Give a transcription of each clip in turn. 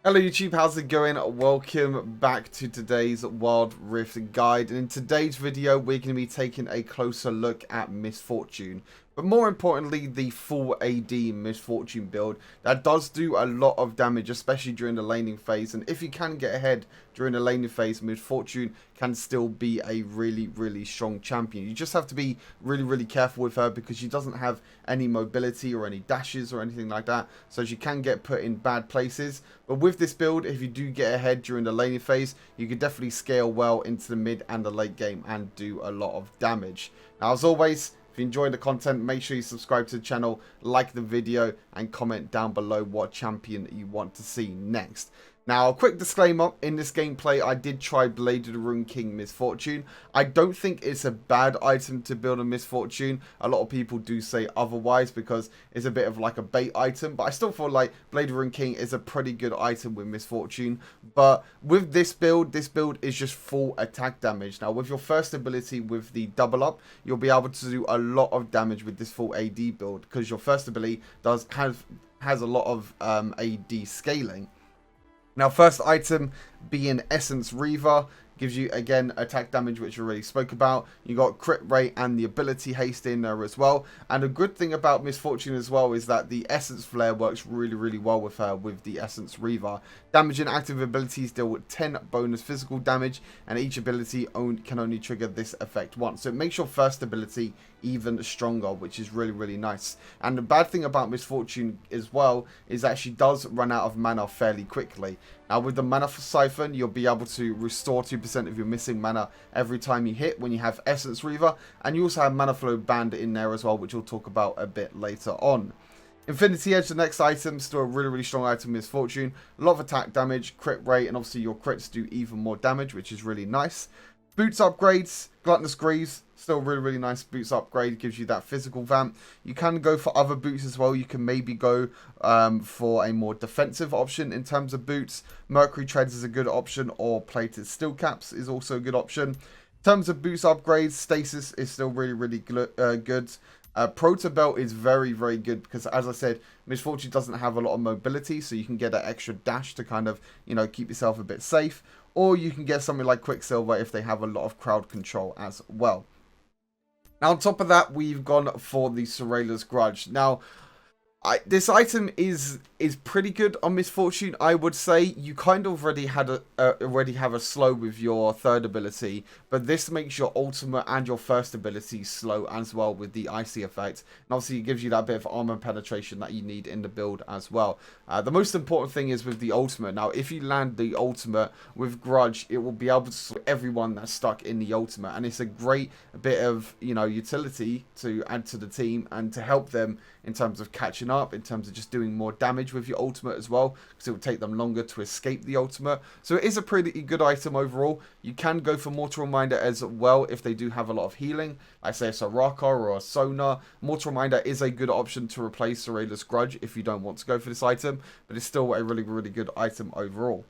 Hello YouTube, how's it going? Welcome back to today's Wild Rift guide, and in today's video we're going to be taking a closer look at Miss Fortune, but more importantly the full AD Miss Fortune build that does do a lot of damage, especially during the laning phase. And if you can get ahead during the laning phase, Miss Fortune can still be a really strong champion. You just have to be really careful with her because she doesn't have any mobility or any dashes or anything like that, so she can get put in bad places. But with this build, if you do get ahead during the laning phase, you can definitely scale well into the mid and the late game and do a lot of damage. Now, as always, if you enjoy the content, make sure you subscribe to the channel, like the video, and comment down below what champion you want to see next. Now, a quick disclaimer, in this gameplay, I did try Blade of the Ruined King Miss Fortune. I don't think it's a bad item to build a Miss Fortune. A lot of people do say otherwise because it's a bit of like a bait item, but I still feel like Blade of the Ruined King is a pretty good item with Miss Fortune. But with this build is just full attack damage. Now, with your first ability with the double up, you'll be able to do a lot of damage with this full AD build because your first ability has a lot of AD scaling. Now, first item being Essence Reaver, gives you again attack damage, which we already spoke about. You got crit rate and the ability haste in there as well. And a good thing about Miss Fortune as well is that the Essence Flare works really well with her with the Essence Reaver. Damaging active abilities deal with 10 bonus physical damage, and each ability can only trigger this effect once. So it makes your first ability even stronger, which is really nice. And the bad thing about Miss Fortune as well is that she does run out of mana fairly quickly. Now, with the Mana Siphon, you'll be able to restore 2% of your missing mana every time you hit when you have Essence Reaver, and you also have Mana Flow Band in there as well, which we'll talk about a bit later on. Infinity Edge, the next item, still a really strong item, Miss Fortune. A lot of attack damage, crit rate, and obviously your crits do even more damage, which is really nice. Boots upgrades, Gluttonous Greaves, still really nice boots upgrade, gives you that physical vamp. You can go for other boots as well. You can maybe go for a more defensive option in terms of boots. Mercury Treads is a good option, or Plated Steel Caps is also a good option. In terms of boots upgrades, Stasis is still really good. Proto Belt is very good because, as I said, Miss Fortune doesn't have a lot of mobility, so you can get that extra dash to kind of, you know, keep yourself a bit safe. Or you can get something like Quicksilver if they have a lot of crowd control as well. Now, on top of that, we've gone for the Sorela's Grudge. Now, this item is pretty good on Miss Fortune, I would say. You kind of already have a slow with your third ability, but this makes your ultimate and your first ability slow as well with the icy effect. And obviously it gives you that bit of armor penetration that you need in the build as well. The most important thing is with the ultimate. Now, if you land the ultimate with Grudge, it will be able to slow everyone that's stuck in the ultimate, and it's a great bit of, you know, utility to add to the team and to help them in terms of catching up, in terms of just doing more damage with your ultimate as well, because it will take them longer to escape the ultimate. So it is a pretty good item overall. You can go for Mortal Reminder as well if they do have a lot of healing, like say a Soraka or a Sona. Mortal Reminder is a good option to replace Sorela's Grudge if you don't want to go for this item, but it's still a really good item overall.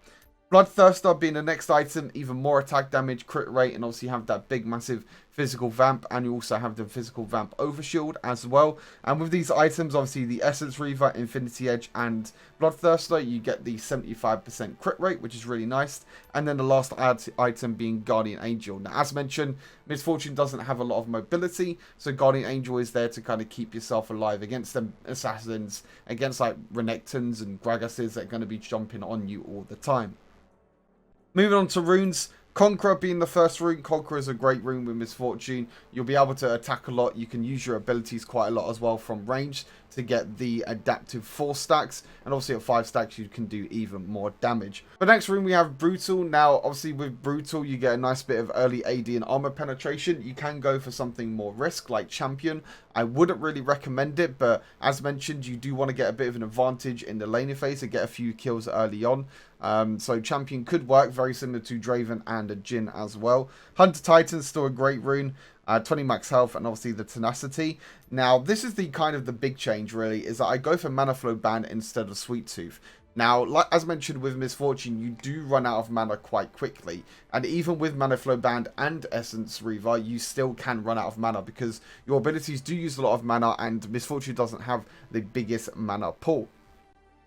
Bloodthirster being the next item, even more attack damage, crit rate, and obviously you have that big massive physical vamp, and you also have the physical vamp overshield as well. And with these items, obviously the Essence Reaver, Infinity Edge, and Bloodthirster, you get the 75% crit rate, which is really nice. And then the last item being Guardian Angel. Now, as mentioned, Miss Fortune doesn't have a lot of mobility, so Guardian Angel is there to kind of keep yourself alive against them assassins, against like Renekton's and Gragases that are going to be jumping on you all the time. Moving on to runes, Conqueror being the first rune. Conqueror is a great rune with Miss Fortune. You'll be able to attack a lot. You can use your abilities quite a lot as well from range to get the adaptive 4 stacks. And obviously at 5 stacks you can do even more damage. But next rune we have Brutal. Now obviously with Brutal you get a nice bit of early AD and armor penetration. You can go for something more risk like Champion. I wouldn't really recommend it, but as mentioned, you do want to get a bit of an advantage in the laning phase and get a few kills early on. So Champion could work, very similar to Draven and a Jhin as well. Hunter Titan's still a great rune. 20 max health and obviously the tenacity. Now this is the kind of the big change really, is that I go for Mana Flow Band instead of Sweet Tooth. Now, like as mentioned with Miss Fortune, you do run out of mana quite quickly. And even with Mana Flow Band and Essence Reaver, you still can run out of mana because your abilities do use a lot of mana and Miss Fortune doesn't have the biggest mana pool.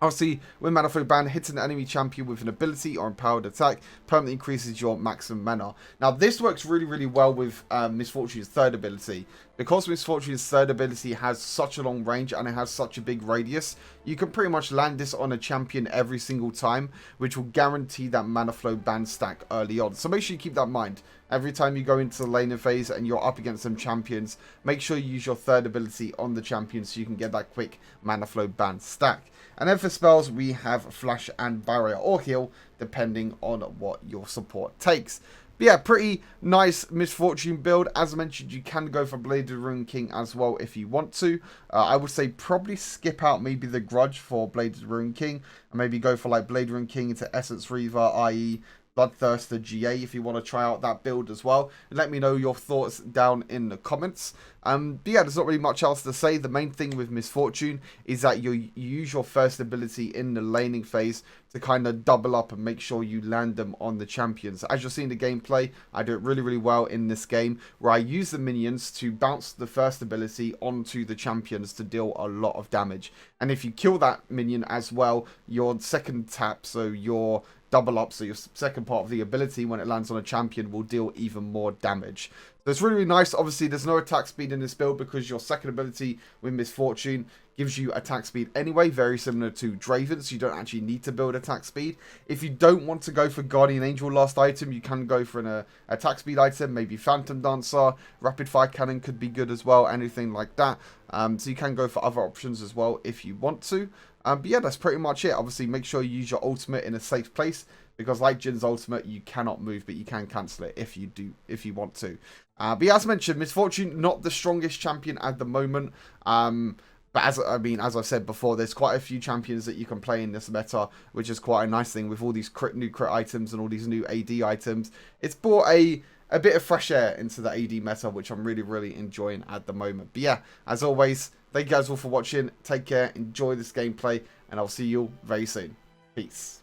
Obviously, when Mana Flow Ban, hits an enemy champion with an ability or empowered attack, permanently increases your maximum mana. Now, this works really, really well with Miss Fortune's third ability. Because Miss Fortune's third ability has such a long range and it has such a big radius, you can pretty much land this on a champion every single time, which will guarantee that Mana Flow Ban stack early on. So make sure you keep that in mind. Every time you go into the laning phase and you're up against some champions, make sure you use your third ability on the champion so you can get that quick Mana Flow Ban stack. And then for spells, we have Flash and Barrier or Heal, depending on what your support takes. But yeah, pretty nice Miss Fortune build. As I mentioned, you can go for Blade of the Ruined King as well if you want to. I would say probably skip out maybe the Grudge for Blade of the Ruined King, and maybe go for like Blade of the Ruined King into Essence Reaver, i.e. Bloodthirster GA if you want to try out that build as well. Let me know your thoughts down in the comments. But yeah, there's not really much else to say. The main thing with Miss Fortune is that you use your first ability in the laning phase to kind of double up and make sure you land them on the champions. As you're seeing the gameplay, I do it really, really well in this game, where I use the minions to bounce the first ability onto the champions to deal a lot of damage. And if you kill that minion as well, your second tap, so your double up, so your second part of the ability when it lands on a champion will deal even more damage. So it's really, really nice. Obviously, there's no attack speed in this build because your second ability with Miss Fortune gives you attack speed anyway, very similar to Draven, so you don't actually need to build attack speed. If you don't want to go for Guardian Angel last item, you can go for an attack speed item, maybe Phantom Dancer, Rapid Fire Cannon could be good as well, anything like that. So you can go for other options as well if you want to. But yeah, that's pretty much it. Obviously, make sure you use your ultimate in a safe place, because like Jin's ultimate, you cannot move, but you can cancel it if you want to. But yeah, as mentioned, Miss Fortune, not the strongest champion at the moment. But as I said before, there's quite a few champions that you can play in this meta, which is quite a nice thing with all these new crit items and all these new AD items. It's brought a bit of fresh air into the AD meta, which I'm really, really enjoying at the moment. But yeah, as always, thank you guys all for watching. Take care, enjoy this gameplay, and I'll see you all very soon. Peace.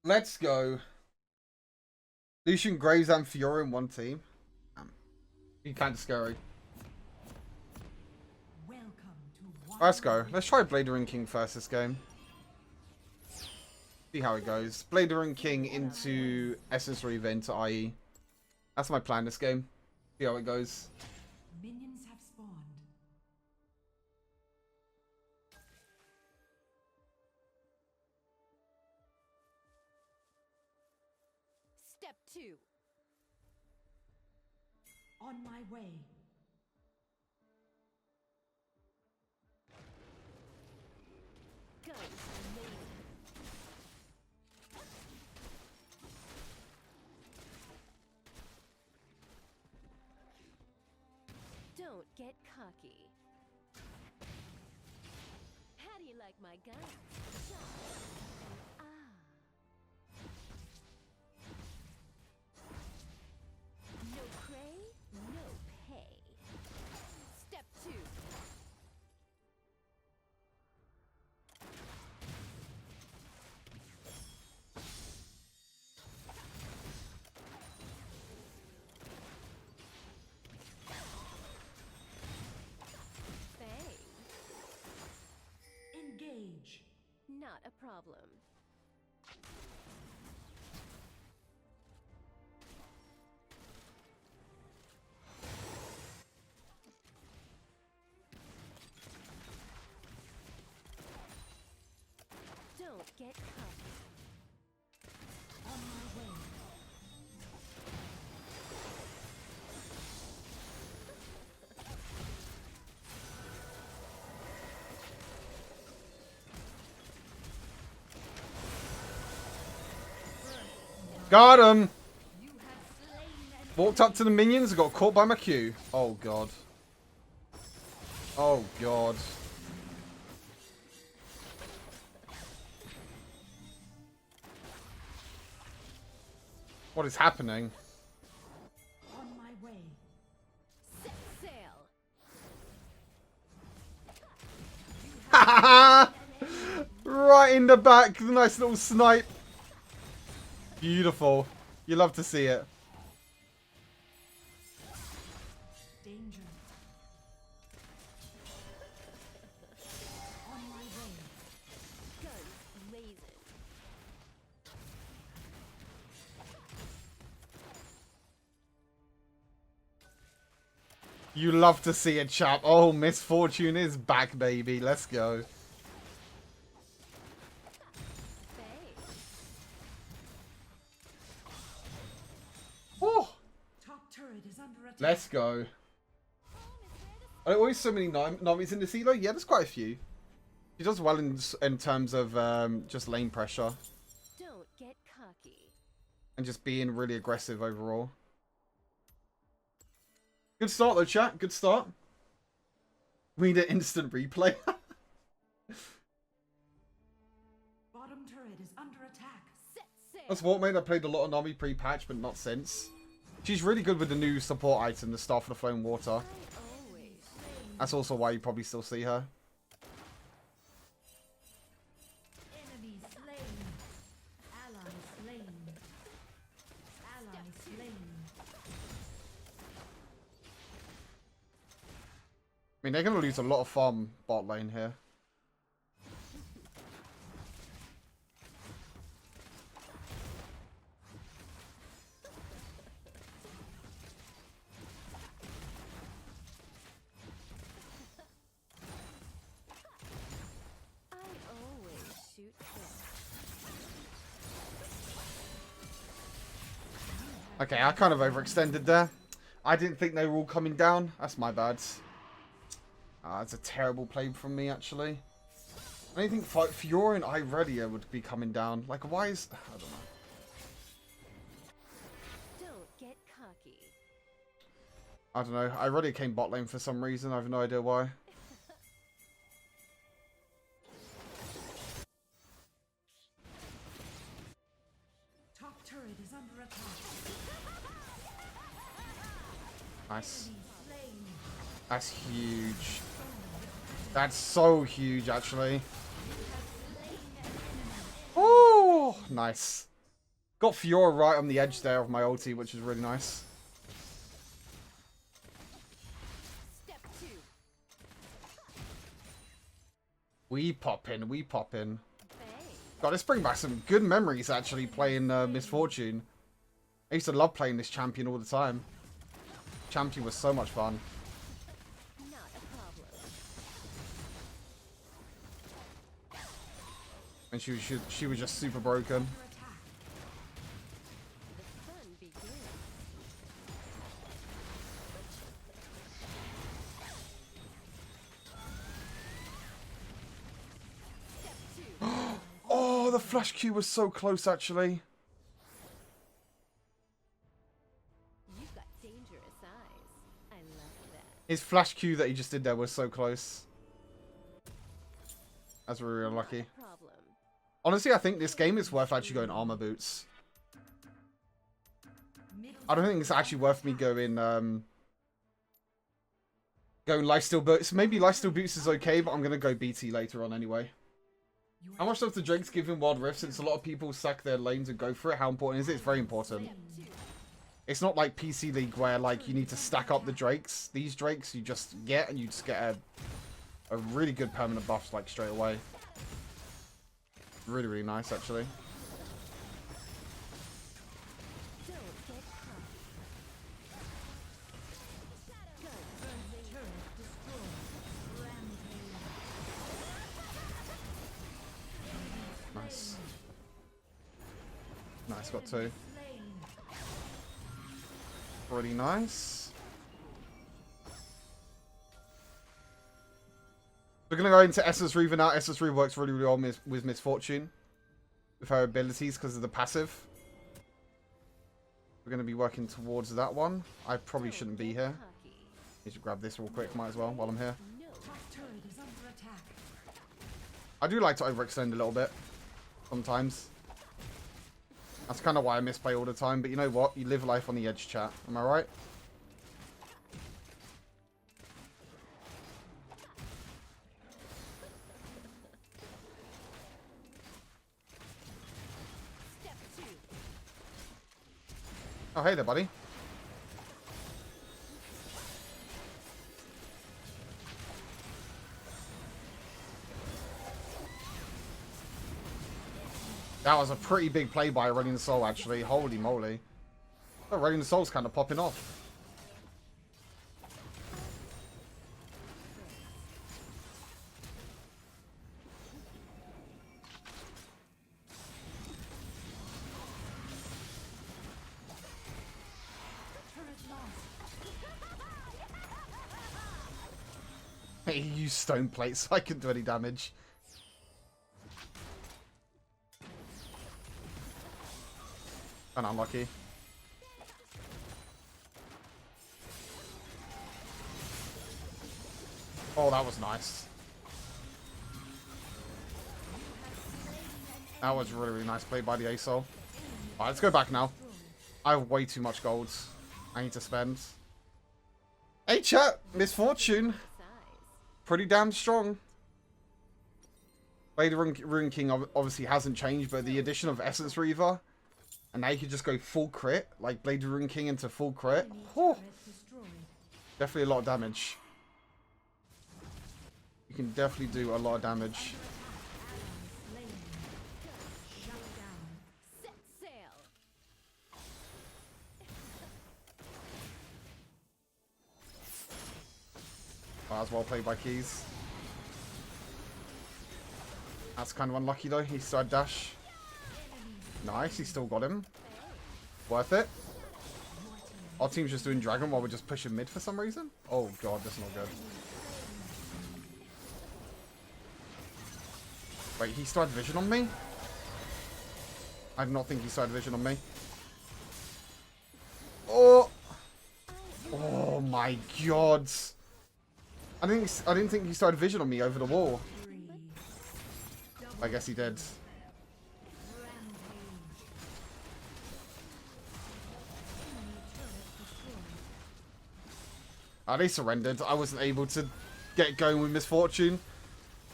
Let's go. Lucian, Graves, and Fiora in one team. Be kind of scary. Let's go. Let's try Blade of the Ruined King first this game. See how it goes. Blade of the Ruined King into Essence Reaver into IE. That's my plan this game. See how it goes. Minions have spawned. Step 2. On my way. Go, lady. Don't get cocky. How do you like my gun? Shot and no prey, no pay. Step 2. Bang. Engage. Not a problem. Don't get cocky. On my way. Got him! You have slain an Walked up to the minions and got caught by my Q. Oh god. Oh god. What is happening? on my way. Set sail. Right in the back, the nice little snipe. Beautiful. You love to see it. Danger. You love to see it, chap. Oh, Miss Fortune is back, baby. Let's go. Oh, Top turret is under attack. let's go. Are there always so many Nami's in this elo? Yeah, there's quite a few. She does well in terms of just lane pressure Don't get cocky. and just being really aggressive overall. Good start though, chat. Good start. We need an instant replay. Bottom turret is under attack. Set sail. That's what, mate. I played a lot of Nami pre-patch, but not since. She's really good with the new support item, the Staff of the Flame Water. I always. That's also why you probably still see her. Enemy slain. Ally slain. Ally slain. I mean, they're going to lose a lot of farm bot lane here. I always shoot first. Okay, I kind of overextended there. I didn't think they were all coming down. That's my bad. It's a terrible play from me, actually. I didn't think Fiora and Irelia would be coming down. Like, why is... I don't know. Don't get cocky. I don't know. Irelia came bot lane for some reason. I have no idea why. Top turret is under attack. Nice. Enemy slain. That's huge. That's so huge, actually. Oh, nice. Got Fiora right on the edge there of my ulti, which is really nice. Step two. We pop in, we pop in. Bang. God, let's bring back some good memories, actually, playing Miss Fortune. I used to love playing this champion all the time. Champion was so much fun. Not a problem. And she was just super broken. Under attack. The fun begins. Step two. Oh, the flash Q was so close, actually. You've got dangerous eyes. I love that. His flash Q that he just did there was so close. That's really unlucky. Problem. Honestly, I think this game is worth actually going armor boots. Middle I don't think it's actually worth me going lifesteal boots. Maybe lifesteal boots is okay, but I'm gonna go BT later on anyway. How much does the Drakes give in Wild Rift? Since a lot of people sack their lanes and go for it, how important is it? It's very important. It's not like PC League where like you need to stack up the Drakes. These Drakes you just get and you just get a really good permanent buff like straight away. Really, really nice actually. Don't get caught. turret destroyed. Rampage. Nice. Nice, got two. Slain. Pretty nice. We're going to go into Essus Reaver now. Essus Reaver works really, really well with Miss Fortune. With her abilities because of the passive. We're going to be working towards that one. I probably shouldn't be here. Cocky. Need to grab this real quick, might as well, while I'm here. No. Top turret is under attack. I do like to overextend a little bit. Sometimes. That's kind of why I misplay all the time. But you know what? You live life on the edge, chat. Am I right? Step two. Oh, hey there, buddy. That was a pretty big play by Running Soul, actually. Holy moly. Oh, Running Soul's kind of popping off. He used stone plate so I couldn't do any damage. And unlucky. Oh, that was nice. That was really, really nice play by the ASOL. Alright, let's go back now. I have way too much gold. I need to spend. Hey chat, Misfortune. Size. Pretty damn strong. Blade Rune King obviously hasn't changed, but the addition of Essence Reaver, and now you can just go full crit, like Blade Rune King into full crit. Enemy Whew, turret destroyed. definitely a lot of damage. You can definitely do a lot of damage. Ally slain. Shut down. Set sail. That was well played by Keys. That's kind of unlucky though. He started dash. Nice, he still got him. Worth it. Our team's just doing dragon while we're just pushing mid for some reason. Oh god, that's not good. Wait, he started vision on me? I did not think he started vision on me. Oh! Oh my god! I didn't think he started vision on me over the wall. I guess he did. They surrendered. I wasn't able to get going with Misfortune.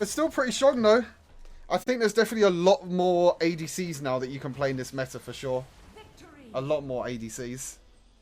But still pretty strong though. I think there's definitely a lot more ADCs now that you can play in this meta for sure. Victory. A lot more ADCs.